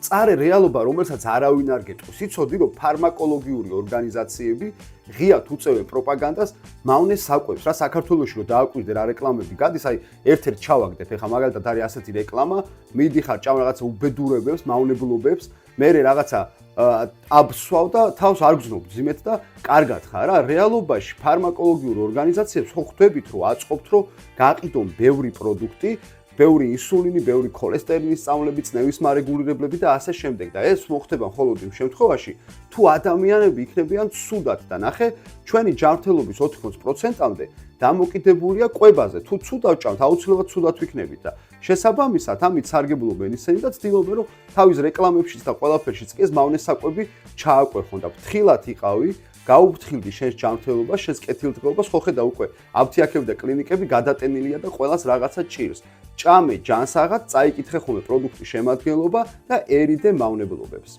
მწარე რეალობა, რომელსაც არავინ არ გეტყვის. იცოდი, რომ ფარმაკოლოგიური ორგანიზაციები ღიად უწევენ პროპაგანდას მავნეს საკვებს, რა საქართველოში რომ დააკვირდე რა რეკლამები გადის, აი ერთ-ერთ ჩავაგდებ, ეხლა მაგალითად არის ასეთი რეკლამა, მიდიხარ ჭამ რაღაცა უბედურებებს, მავნებლობებს, მე რაღაცა აბსვავ და თავს არ გზნობ ძიმეთ და კარგად ხარ რა. რეალობაში ფარმაკოლოგიურ ორგანიზაციებს ხო ხვდებით, რომ აწყობთ, რომ გააყიდონ ბევრი პროდუქტი, ბევრი ინსულინი, ბევრი ქოლესტერინის სწავლები, წნევის მარეგულირებლები და ასე შემდეგ. და ეს მოხდება მხოლოდ იმ შემთხვევაში, თუ ადამიანები იქნებიან ცუდად და ნახე, ჩვენი ჯანმრთელობის 80%-მდე დამოკიდებულია კვებაზე. თუ ცუდ ავჭამთ, აუცილებლად ცუდად ვიქნებით და შესაბამისად, ამით სარგებლობენ ისინი და ცდილობენ, რომ თავის რეკლამებშიც და ყველაფერშიც კი ეს მავნეს საკვები ჩააკვეხონ და ფრთხილად იყავი, გაუფრთხილდი შენს ჯანმრთელობას, შენს კეთილდღეობას, ხო ხედავ უკვე აფთიაქები და კლინიკები გადატენილია და ყველას რაღაცა ჭირს. ჭამე ჯანსაღად, წაიკითხე ხოლმე პროდუქტის შემადგენლობა და ერიდე მავნებლობებს.